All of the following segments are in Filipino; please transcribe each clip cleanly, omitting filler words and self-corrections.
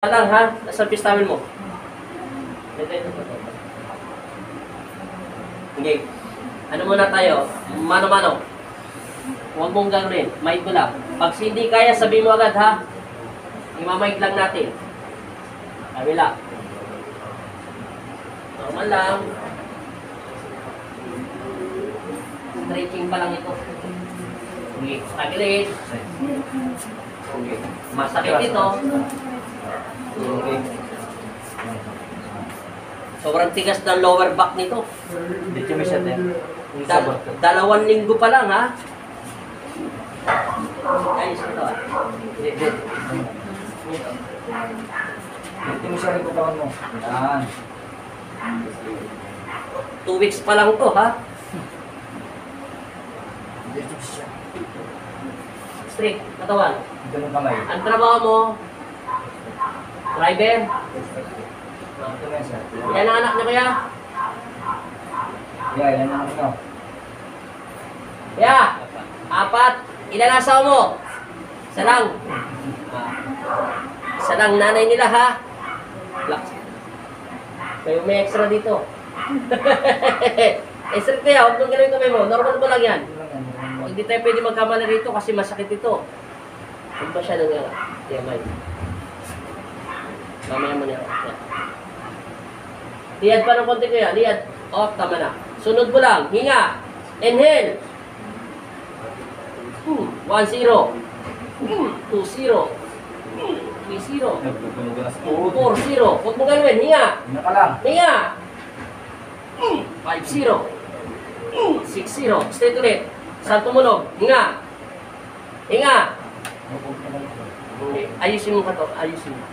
lang ha, nasa pistawin mo. Okay. Ano muna tayo? Mano-mano. Huwag mong gagawin. Mic ko lang. Pag hindi kaya, sabi mo agad ha. Imamic lang natin. Kabila. Normal lang. Stretching pa lang ito. Okay. Tagilid. Okay. Masakit ito. Okay. Sobrang tigas ng lower back nito. Dito mo siya din. 2 linggo pa lang ha. Ayos ito ha. Dito mo siya rin kutawan mo. Yan. 2 weeks pa lang to ha. Dito siya. Straight, katawan. Dito ng kamay. Ang trabaho mo, driver. Dito mo siya. Yan ang anak niya kuya. Yan ang ano. Kuya, 4. Ilan ang asawa mo? Isa lang. Isa lang nanay nila ha. Relax. Kayo may extra dito. Extra kaya, huwag nung gano'n kamay mo. Normal mo lang yan. Hindi tayo pwede magkamala rito kasi masakit ito. Huwag ba siya nang yan? TMI. Mamaya mo niya. Liad pa ng konti kuya. Liad. Oh, tama na. Sunod mo lang. Hinga. Inhale. 1-0. 2-0. 3-0. Nagpupunog ka na sa tuhod. 4-0. Huwag mo gawin. Hinga. Hinga ka lang. Hinga. 5-0. 6-0. Straight ulit. Saan tumulog? Hinga. Hinga. Ayusin mo ka to. Ayusin mo.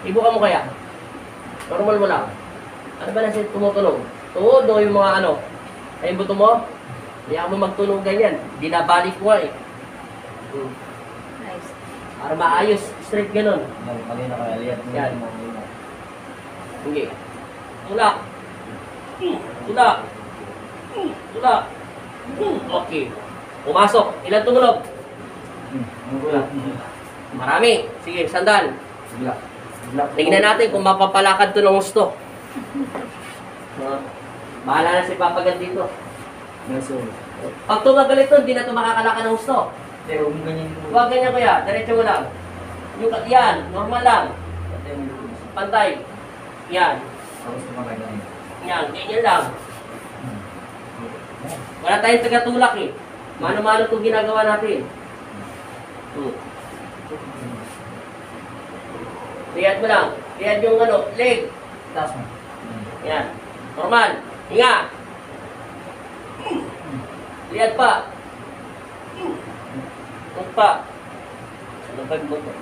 Ibuka mo kaya. Normal mo lang. Ano ba nasa tumutunog? Tuhod o yung mga ano? Ay buto mo? Hindi mo magtunog ganyan. Binabalik ko nga eh. Nice. Para maayos. Straight ganun. Mali na kaya lihat. Yan. Hindi. Tulak. Tulak. Tulak. Okay. Pumasok. Ilan tumulog? Ano ko lang? Marami. Sige, sandal. Bigla. Tingnan natin kung mapapalakad to ng gusto. Bahala na si Papa God dito. Meso. Pag tumagal ito, hindi na ito makakalakad ng gusto. Pero kung ganyan mo. Huwag ganyan kuya. Diretso mo lang. Yan. Normal lang. Pantay. Yan. Tapos tumakay na yun. Yan. Ganyan lang. Wala tayong tagatulak eh. Mano-mano itong ginagawa natin. Lihat mo lang. Lihat yung ano, leg. Taas mo. Yan. Normal. Hinga. Lihat pa. Huwag pa. Salabag mo ito.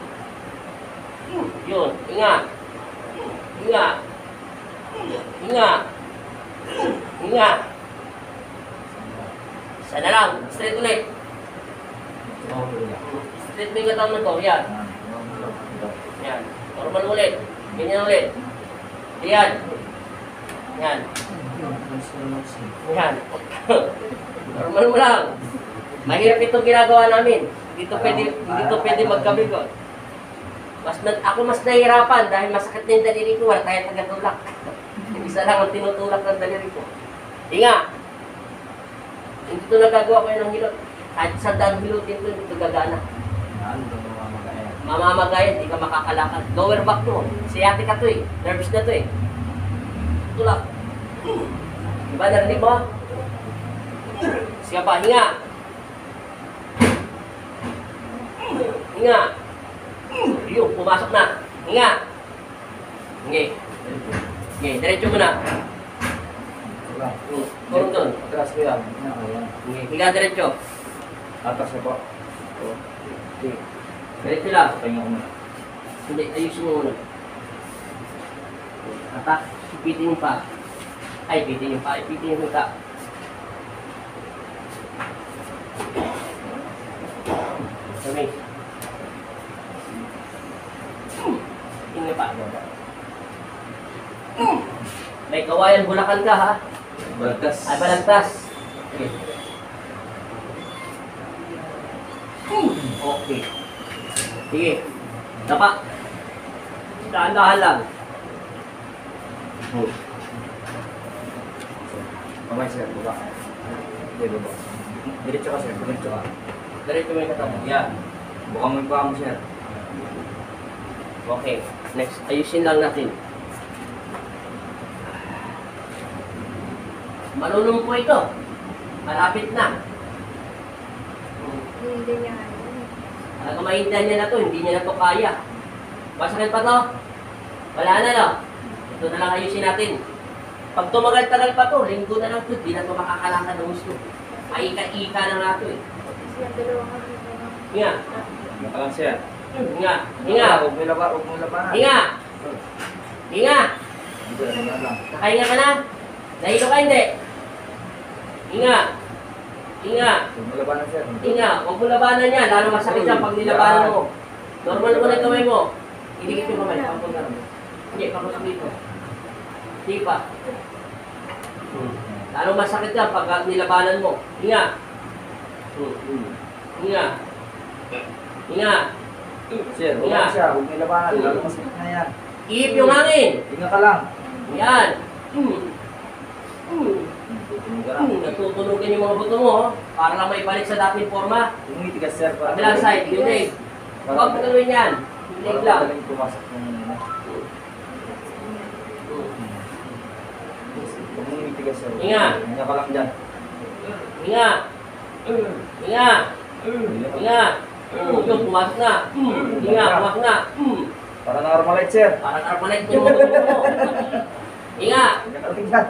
Yun. Hinga. Hinga. Hinga. Hinga. Sana lang. Straight ulit. Straight mo yung katawan mo ito. Yan. Yan. Normal ulit. Ganyan ulit. Yan. Yan. Yan. Normal mo lang. Mahirap itong ginagawa namin. Dito pwede magkabigot. Ako mas nahihirapan dahil masakit na yung daliri ko. Wala tayong tagatulak. Isa lang ang tinutulak ng daliri ko. Hinga. Hindi ito nagagawa ko yun ng hilot. Kahit sa dang hilutin ko, hindi ito gagana. Mamamagayan, hindi ka makakalakad. Lower back to. Sciatica to eh. Nervous na to eh. Tulak. Diba, narinig mo? Siya pa, hinga. Hinga. Yun, pumasok na. Hinga. Okay. Okay, diretso mo na. Kurong doon. Atras ko yan. Okay, higa diretso. Atras ko po. Okay. Diretso lang. Pahinga ko muna. Hindi, ayusin mo muna. Atak, ipitin yung pa. Ay, ipitin yung pa. Ipitin yung pa. Kami. Ipitin yung pa. May kawayan, bulakan ka ha. Baltas. Ay, balagtas. Okay. Okay. Sige. Dapa. Dahan-dahan lang. Mamay sir, baba. Hindi, baba. Diretso ka sir, diretso ka. Diretso mo yung katawan. Yan. Buka mo yung paa mo sir. Okay. Next, ayusin lang natin. Malulong po ito. Malapit na. Hindi niya ano. Talaga maintindihan niya na to, hindi niya na to kaya. Masakit pa to? Wala na no? Ito na lang ayusin natin. Pag tumagal-tagal pa to, linggo na lang to, di na to makakalakad ng gusto. Maika-ika na nga to eh. Siya dalawang kami. Hinga. Yan ka lang sir. Hinga. Hinga. Huwag mo labanan. Hinga. Hinga. Hindi, yan lang. Nakahinga ka na? Nahilo ka hindi? Hinga. Hinga. Huwag mo labanan sir. Hinga. Huwag mo labanan yan. Lalo masakit yan pag nilabanan mo. Normal mo na yung kamay mo. Idikit yung kamay. Papunta mo. Hindi, papunta dito. Hindi pa. Lalo masakit yan pag nilabanan mo. Hinga. Hinga. Hinga. Sir, huwag mo siya. Huwag mo labanan. Lalo masakit na yan. Iip yung hangin. Hinga ka lang. Yan. Natutunugan yung mga buto mo, oh. Para lang may balik sa dating forma. Tumitigas sir. Kabilang side, yung leg. Huwag mo gawin yan. Yung leg lang. Para madaling pumasok ng Huwag mo tumitigas sir. Hinga. Hinga ka lang dyan. Hinga. Hinga. Hinga. Yung pumasok na. Hinga, pumasok na. Para na-normalite sir. Para karpalit yung mga buto mo. Hinga. Hinga ka lang dyan.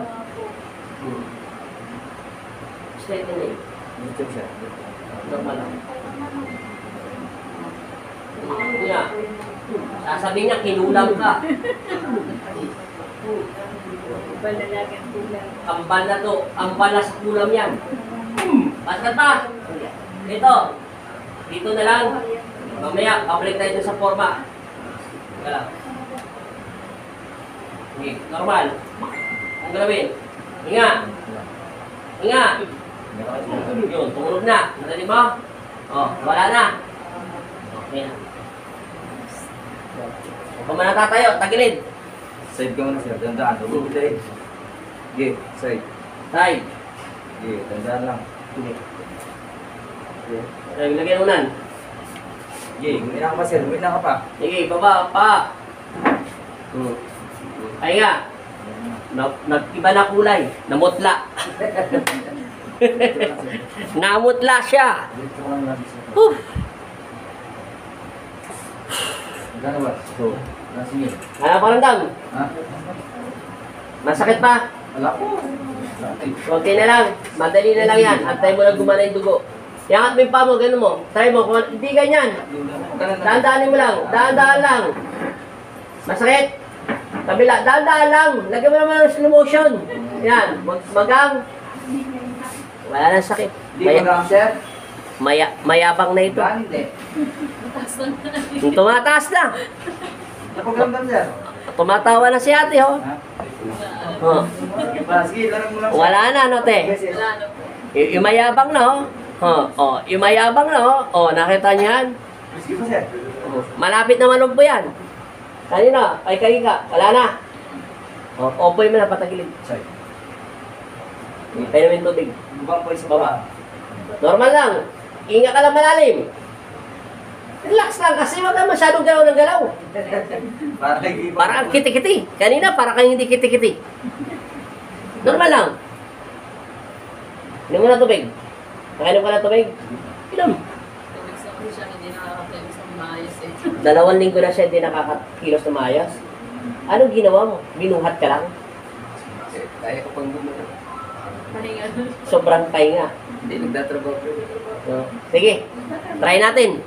Straight na leg. Dito sir. Normal lang. Hinga. Sasabihin niya, kinulam ka. Balalagan kulang. Ambal na to. Ambal na sa kulam yan. Basta pa. Dito. Dito na lang. Mamaya, babalik tayo dun sa forma. Teka lang. Okay, normal. Ang gawin. Hinga. Hinga. Hinga ka lang sir. Yun, tumunog na. Nadali mo? Oh, wala na. Okay na. Huwag mo na tatayo. Tagilid. Side ka muna sir. Dandaan. Huwag mo dahil. Sige, side. Side. Sige, dandaan lang. Sige. Lagyan mo nan. Sige, gumina ka pa sir. Gumina ka pa. Sige, baba, pa. Pahinga. Nag-iba na kulay. Namutla. Namutla siya. Dito ka lang lang sir. Gano'n ba? So, sige. Ano paramdam? Ha? Masakit pa? Wala ko. Okay na lang. Madali na lang yan. Antay mo lang gumana yung dugo. Iangat mo yung paa mo, gano'n mo. Try mo. Hindi ganyan. Daan-daanin mo lang. Daan-daan lang. Masakit? Kabila. Daan-daan lang. Lagyan mo naman ng slow motion. Yan. Magang. Wala nang sakit. Hindi ko lang sir. Mayabang na ito. Hindi. Tumataas na. Napagramdam sir. Tumatawa na si ate, oh. Ha? Oh. Sige pa. Sige, larang mo lang sir. Wala na, no, te. Sige, sir. Imayabang na, oh. Oh, imayabang na, oh. Oh, nakita niyan. Sige pa sir. Malapit na manumpo yan. Kanina, ay ka. Wala na. Oh, opoy mo na, patagilid. Sorry. Painumin tubig. Bubang po isa Baba. Normal lang. Inga ka lang malalim. Relax lang kasi wag ka masyadong galaw ng galaw. Para ang kiti-kiti. Kanina, para kang hindi kiti-kiti. Normal lang. Inom mo na tubig. Nakainom ka na tubig? Inom. Hindi nakakakilos ng maayos eh. 2 linggo na siya hindi nakakakilos na maayos. Anong ginawa mo? Binuhat ka lang? Kaya ko pang bumula. Pahinga. Sobrang pahinga. Hindi, nagdatrabaho ko. Oh. Sige, try natin.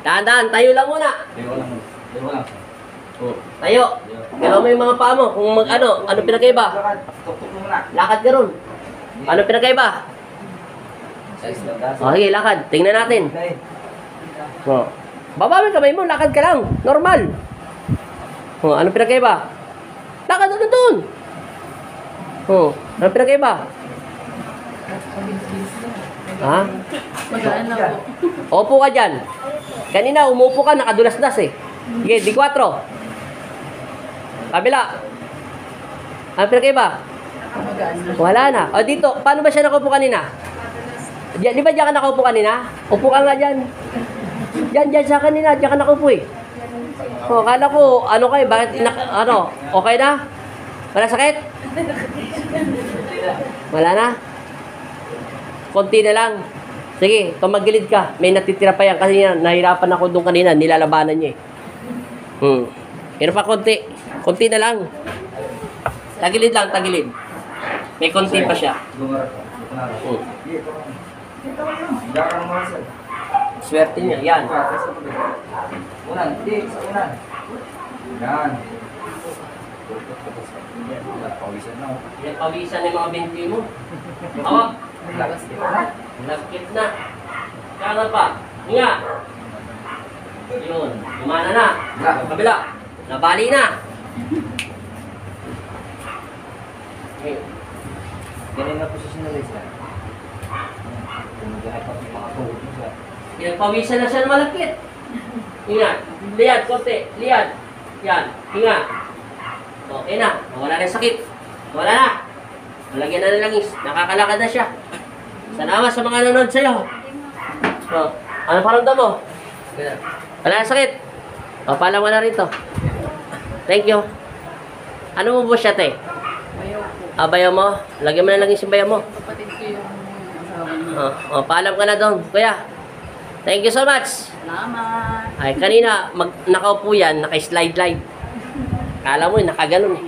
Dahan-dahan, tayo lang muna. Tayo ko lang. Tayo ko lang. Tayo. Galaw mo yung mga paa mo. Kung ano pinakaiba? Lakad. Tuktok mo muna. Lakad ka ron. Ano pinakaiba? Size lang taas. O, sige, lakad. Tingnan natin. Okay. O. Baba mo yung kamay mo, lakad ka lang. Normal. O, ano pinakaiba? Lakad na doon. O, ano pinakaiba? Ha? Magaan na po. Opo ka dyan. Kanina, umupo ka, nakadulas-das eh. Sige, di 4. Kabila. Ano pinakaiba? Wala na. O dito, paano ba siya nakaupo kanina? Di ba diyan ka nakaupo kanina? Upo ka nga dyan. Diyan sa kanina. Diyan ka nakaupo eh. O, kala ko, ano kayo, bakit, ano, okay na? Wala sakit? Wala na? Konti na lang. Sige, tumagilid ka. May natitira pa yan kasi nahirapan ako doon kanina. Nilalabanan niya eh. Pero pa konti. Konti na lang. Tagilid lang, tagilid. May konti pa siya. Lumarap ka. Diyan ka naman, sir. Swerte niya. Yan. Unan, di, sa unan. Yan. Pawisan na. Yan, pawisan ng mga binti mo. Hawak. Lakas kita na. Nagkit na. Kanan pa. Hinga. Yun. Umana na. Kabila. Nabali na. Okay. Ganyan na posisyon na rin, sir. Kung mag-apat yung makatuhod mo, sir. Pinagpawisan na siya ng malapit. Hinga. Liad, konti. Liad. Yan. Hinga. Okay na. Wala na yung sakit. Wala na. Malagyan na ng langis. Nakakalakad na siya. Salamat sa mga nanonood sa'yo. Oh, ano paramdam mo? Wala na sakit. O, paalam mo na rito. Thank you. Ano mo ba siya, te? Bayaw po. Bayaw mo? Lagyan mo na langis yung bayaw mo. Kapatid ko yung asawa niya. Paalam ka na doon, kuya. Thank you so much. Salamat. Ay, kanina, nakaupo yan, naka-slide-slide. Kala mo, nakaganon eh.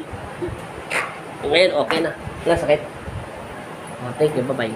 Ngayon, okay na. Wala sakit. Thank you, bye-bye.